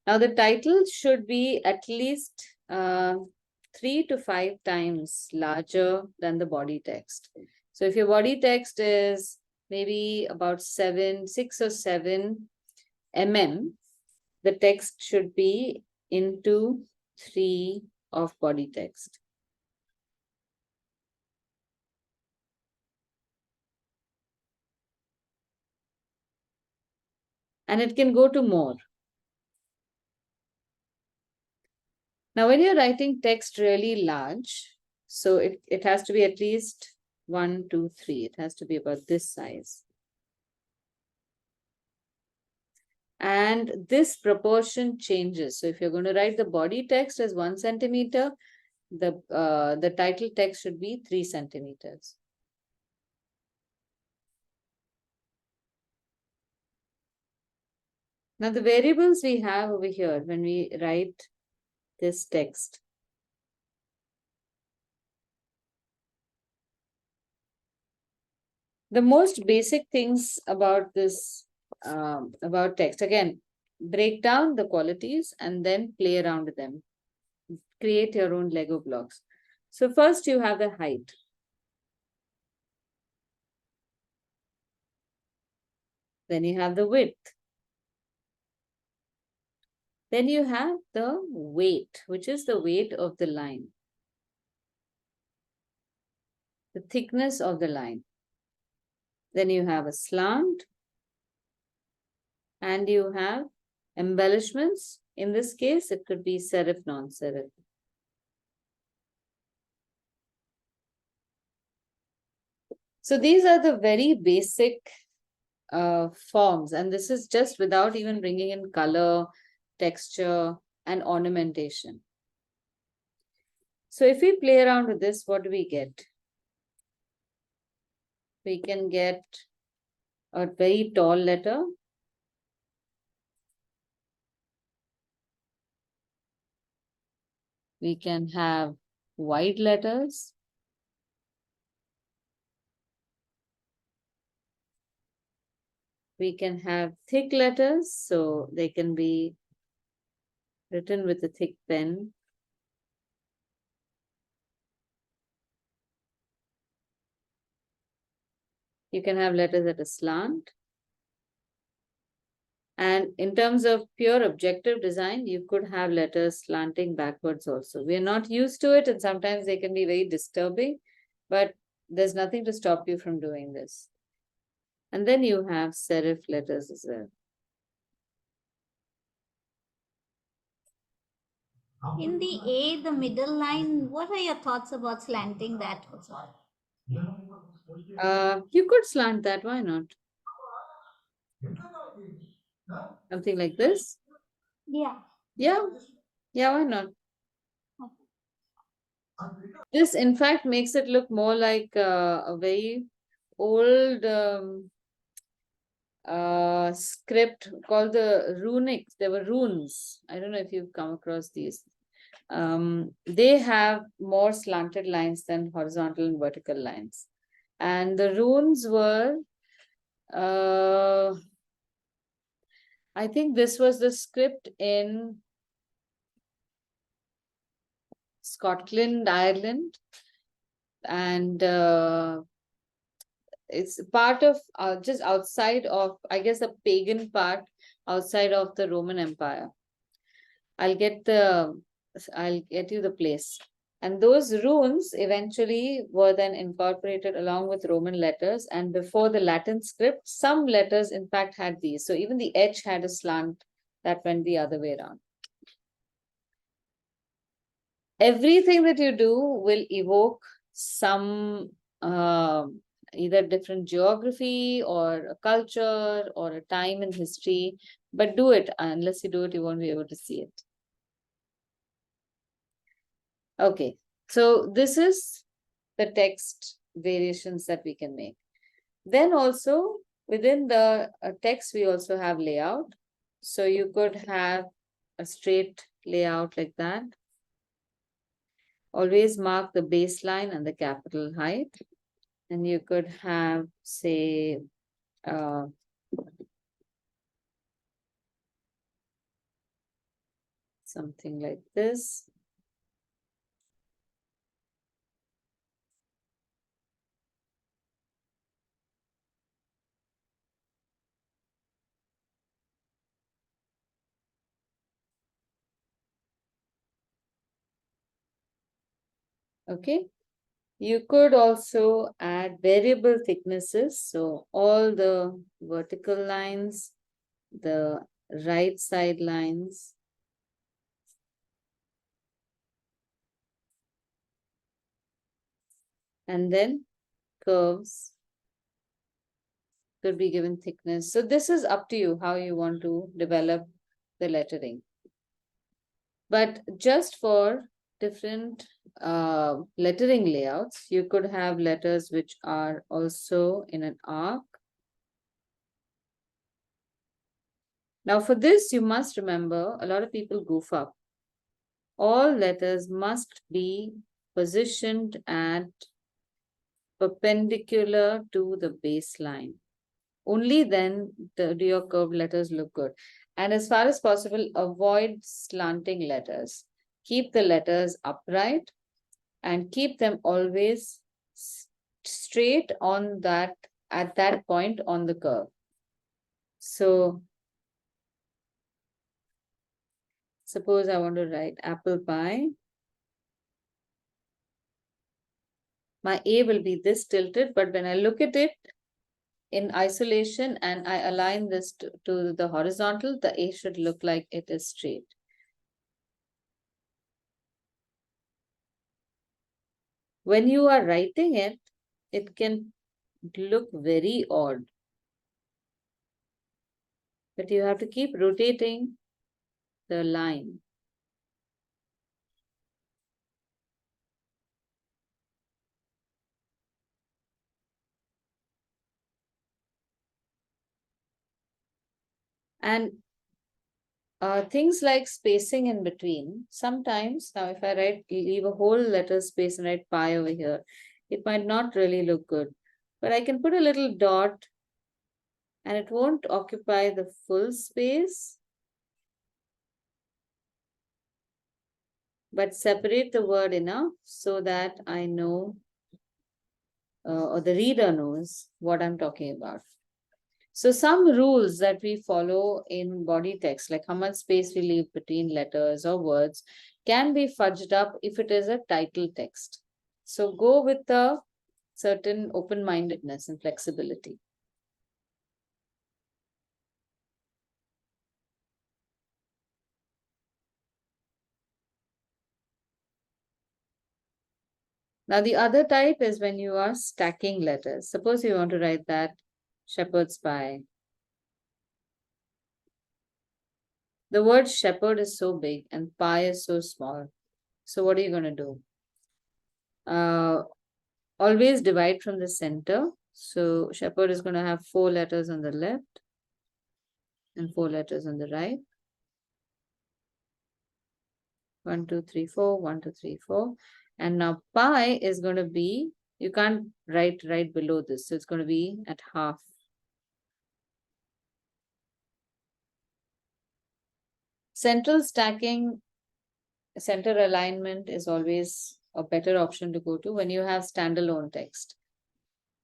Now, the title should be at least 3 to 5 times larger than the body text. So if your body text is maybe about 6 or 7 mm, the text should be into 3 of body text. And it can go to more. Now, when you're writing text really large, so it has to be at least 1, 2, 3. It has to be about this size. And this proportion changes. So if you're going to write the body text as 1 centimeter, the title text should be 3 centimeters. Now the variables we have over here when we write this text. The most basic things about this, about text, again, break down the qualities and then play around with them. Create your own Lego blocks. So first you have the height. Then you have the width. Then you have the weight, which is the weight of the line. The thickness of the line. Then you have a slant. And you have embellishments. In this case, it could be serif, non-serif. So these are the very basic forms, and this is just without even bringing in color, texture, and ornamentation. So if we play around with this, what do we get? We can get a very tall letter. We can have wide letters. We can have thick letters, so they can be written with a thick pen. You can have letters at a slant. And in terms of pure objective design, you could have letters slanting backwards also. We are not used to it, and sometimes they can be very disturbing, but there's nothing to stop you from doing this. And then you have serif letters as well. In the A, the middle line, what are your thoughts about slanting that also? You could slant that, why not? Something like this. Yeah. Yeah, why not? This, in fact, makes it look more like a very old script called the runic. There were runes. I don't know if you've come across these. They have more slanted lines than horizontal and vertical lines. And the runes were, I think this was the script in Scotland, Ireland, and it's part of just outside of, I guess, the pagan part outside of the Roman Empire. I'll get you the place. And those runes eventually were then incorporated along with Roman letters. And before the Latin script, some letters in fact had these. So even the H had a slant that went the other way around. Everything that you do will evoke some either different geography or a culture or a time in history, but do it. Unless you do it, you won't be able to see it. Okay, so this is the text variations that we can make. Then also within the text, we also have layout. So you could have a straight layout like that. Always mark the baseline and the capital height. And you could have, say, something like this. Okay. You could also add variable thicknesses. So all the vertical lines, the right side lines, and then curves could be given thickness. So this is up to you how you want to develop the lettering. But just for different lettering layouts, you could have letters which are also in an arc. Now for this, you must remember, a lot of people goof up. All letters must be positioned at perpendicular to the baseline. Only then do your curved letters look good. And as far as possible, avoid slanting letters. Keep the letters upright and keep them always straight on that, at that point on the curve. So suppose I want to write apple pie. My A will be this tilted, but when I look at it in isolation and I align this to the horizontal, the A should look like it is straight. When you are writing it, it can look very odd. But you have to keep rotating the line. And things like spacing in between. Sometimes, now if I leave a whole letter space and write pi over here, it might not really look good. But I can put a little dot and it won't occupy the full space, but separate the word enough so that I know, or the reader knows what I'm talking about. So some rules that we follow in body text, like how much space we leave between letters or words, can be fudged up if it is a title text. So go with a certain open-mindedness and flexibility. Now the other type is when you are stacking letters. Suppose you want to write that shepherd's pie. The word shepherd is so big and pie is so small. So what are you going to do? Always divide from the center. So shepherd is going to have 4 letters on the left and 4 letters on the right. 1, 2, 3, 4, 1, 2, 3, 4. And now pi is going to be, you can't write right below this. So it's going to be at half. Central stacking, center alignment is always a better option to go to when you have standalone text.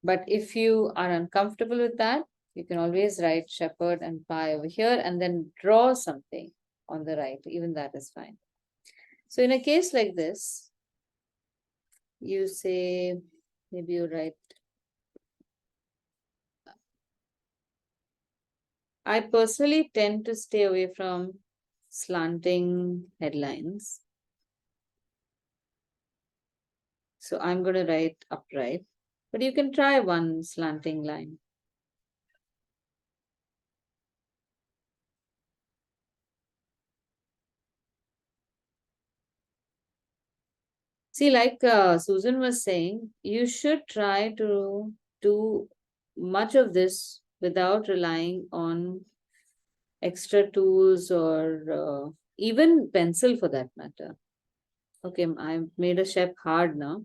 But if you are uncomfortable with that, you can always write shepherd and pie over here and then draw something on the right. Even that is fine. So in a case like this, you say, maybe you write, I personally tend to stay away from slanting headlines. So I'm going to write upright, but you can try one slanting line. See, like Susan was saying, you should try to do much of this without relying on extra tools or even pencil for that matter. Okay, I've made a shape hard now.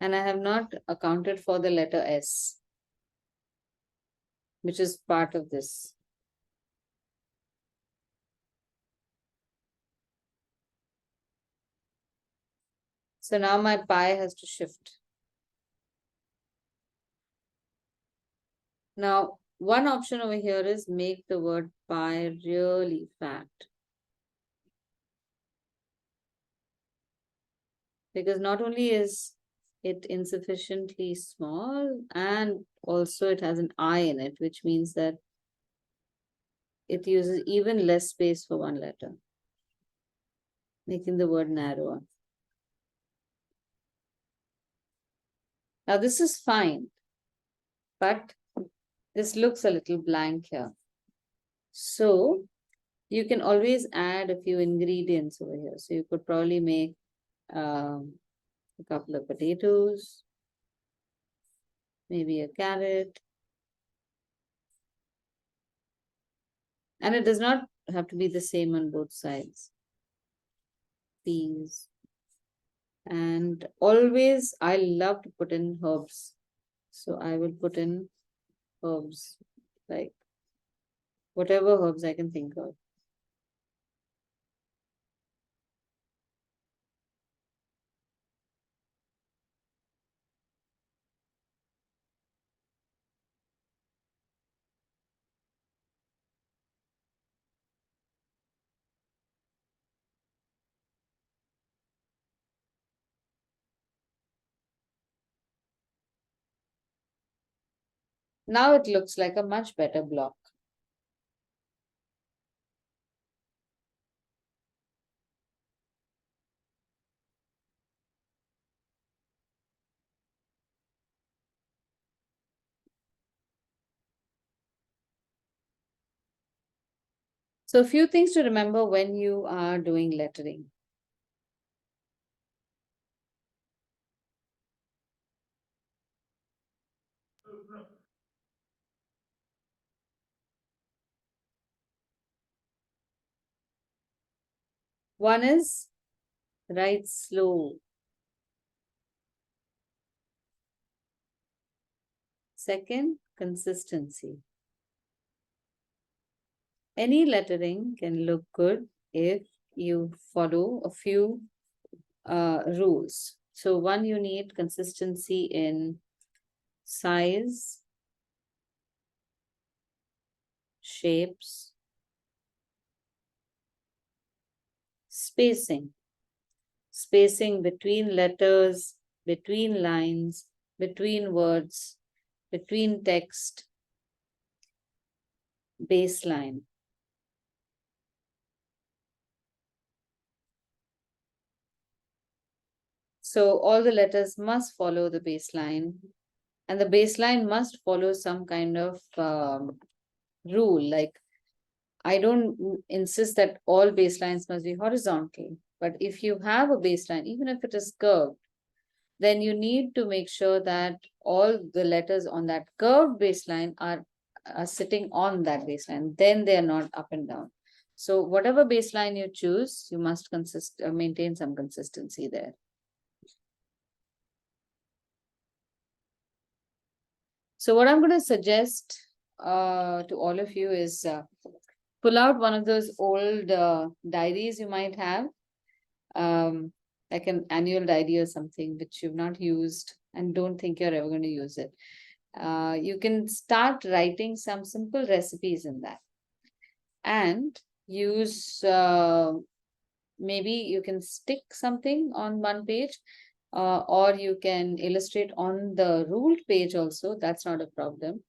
And I have not accounted for the letter S, which is part of this. So now my pi has to shift. Now, one option over here is make the word pi really fat. Because not only is it insufficiently small, and also it has an I in it, which means that it uses even less space for one letter, making the word narrower. Now this is fine, but this looks a little blank here. So you can always add a few ingredients over here. So you could probably make a couple of potatoes, maybe a carrot. And it does not have to be the same on both sides. Peas. And always, I love to put in herbs. So I will put in herbs, like whatever herbs I can think of. Now it looks like a much better block. So a few things to remember when you are doing lettering. One is write slow. Second, consistency. Any lettering can look good if you follow a few rules. So one, you need consistency in size, shapes, spacing. Spacing between letters, between lines, between words, between text, baseline. So all the letters must follow the baseline, and the baseline must follow some kind of rule. Like, I don't insist that all baselines must be horizontal, but if you have a baseline, even if it is curved, then you need to make sure that all the letters on that curved baseline are sitting on that baseline. Then they are not up and down. So whatever baseline you choose, you must maintain some consistency there. So what I'm going to suggest to all of you is pull out one of those old diaries you might have, like an annual diary or something which you've not used and don't think you're ever going to use it. You can start writing some simple recipes in that and use, maybe you can stick something on one page, or you can illustrate on the ruled page also. That's not a problem.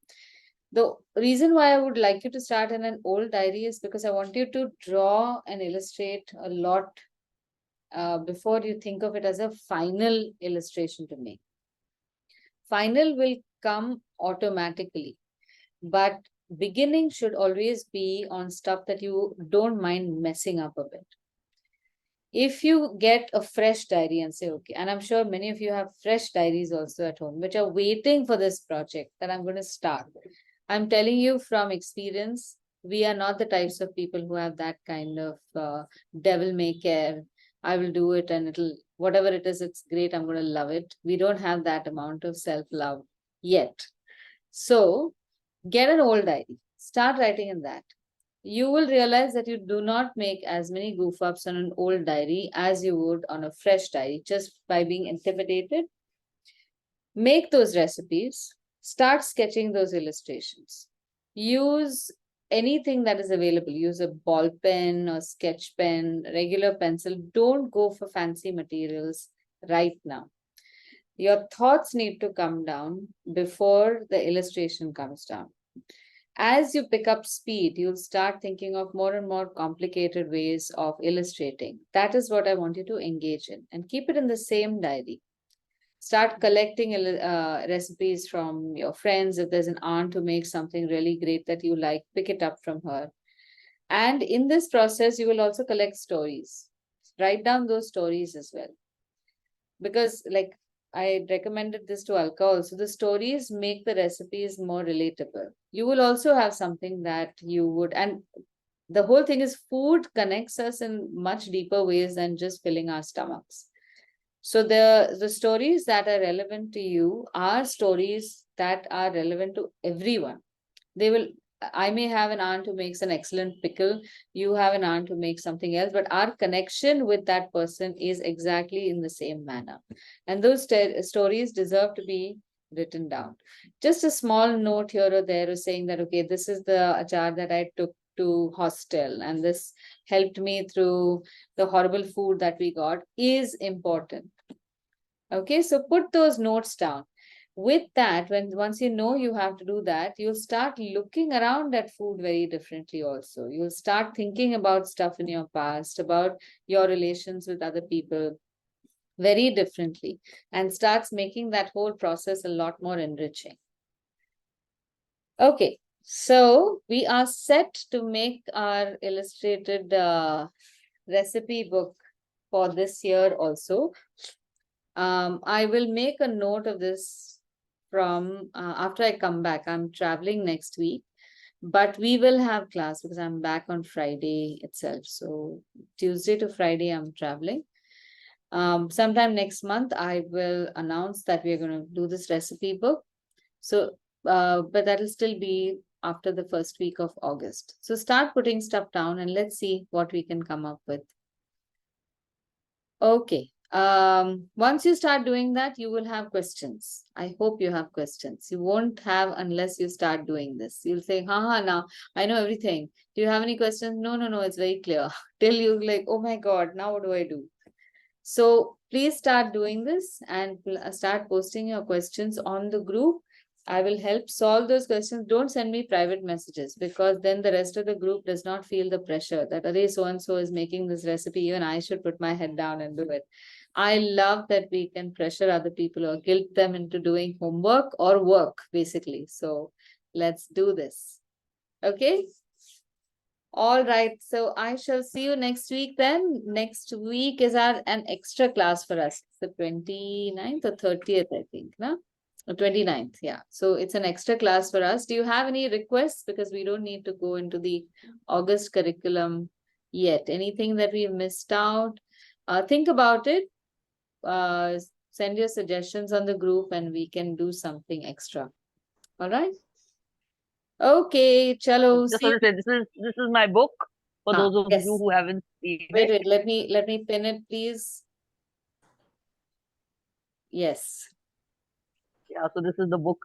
The reason why I would like you to start in an old diary is because I want you to draw and illustrate a lot before you think of it as a final illustration to make. Final will come automatically, but beginning should always be on stuff that you don't mind messing up a bit. If you get a fresh diary and say, okay, and I'm sure many of you have fresh diaries also at home, which are waiting for this project that I'm going to start. I'm telling you from experience, we are not the types of people who have that kind of devil may care. I will do it and it'll, whatever it is, it's great. I'm going to love it. We don't have that amount of self-love yet. So get an old diary, start writing in that. You will realize that you do not make as many goof ups on an old diary as you would on a fresh diary just by being intimidated. Make those recipes, start sketching those illustrations. Use anything that is available. Use a ball pen or sketch pen, regular pencil. Don't go for fancy materials right now. Your thoughts need to come down before the illustration comes down. As you pick up speed, you'll start thinking of more and more complicated ways of illustrating. That is what I want you to engage in, and keep it in the same diary. Start collecting recipes from your friends. If there's an aunt who makes something really great that you like, pick it up from her. And in this process, you will also collect stories. Write down those stories as well. Because, like, I recommended this to Alka also, the stories make the recipes more relatable. You will also have something that you would, and the whole thing is food connects us in much deeper ways than just filling our stomachs. So the stories that are relevant to you are stories that are relevant to everyone. They will, I may have an aunt who makes an excellent pickle, you have an aunt who makes something else, but our connection with that person is exactly in the same manner. And those stories deserve to be written down. Just a small note here or there is saying that, okay, this is the achar that I took to hostel and this helped me through the horrible food that we got, is important. Okay, so put those notes down. With that, once you know you have to do that, you'll start looking around at food very differently also. You'll start thinking about stuff in your past, about your relations with other people very differently, and starts making that whole process a lot more enriching. Okay, so we are set to make our illustrated recipe book for this year also. I will make a note of this from after I come back. I'm traveling next week, but we will have class because I'm back on Friday itself. So Tuesday to Friday, I'm traveling. Sometime next month, I will announce that we are going to do this recipe book. So, but that will still be after the first week of August. So start putting stuff down and let's see what we can come up with. Okay. Once you start doing that, you will have questions. I hope you have questions. You won't have unless you start doing this. You'll say, haha, now I know everything. Do you have any questions? No, no, no, it's very clear. Till you like, oh my God, now what do I do? So please start doing this and start posting your questions on the group. I will help solve those questions. Don't send me private messages because then the rest of the group does not feel the pressure that Arey, so-and-so is making this recipe. Even I should put my head down and do it. I love that we can pressure other people or guilt them into doing homework or work, basically. So let's do this. Okay. All right. So I shall see you next week then. Next week is an extra class for us. The 29th or 30th, I think, no? 29th, yeah. So it's an extra class for us. Do you have any requests? Because we don't need to go into the August curriculum yet. Anything that we've missed out? Think about it. Send your suggestions on the group and we can do something extra. All right. Okay, chalo. Just See want to say, this is my book for those of yes. you who haven't seen Wait, it. wait, let me pin it, please. Yes. Yeah, so this is the book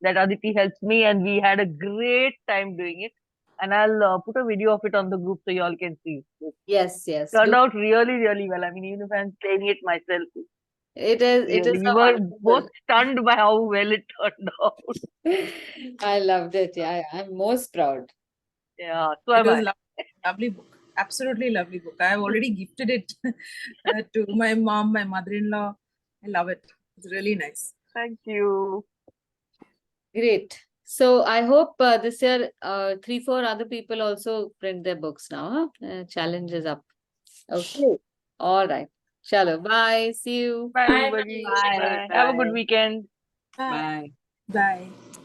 that Aditi helps me, and we had a great time doing it. And I'll put a video of it on the group so you all can see. It Yes, yes. turned out really, really well. I mean, even if I'm saying it myself, It is really, we a were wonderful. both stunned by how well it turned out. I loved it. Yeah, I'm most proud. Yeah, so It am was I. lovely book. Absolutely lovely book. I have already gifted it to my mom, my mother-in-law. I love it. It's really nice. Thank you. Great. So I hope this year 3-4 other people also print their books now. Huh? Challenge is up. Okay. All right. Chalo. Bye. See you. Bye, Bye. everybody. Bye. Have a good Bye. Bye. weekend. Bye. Bye.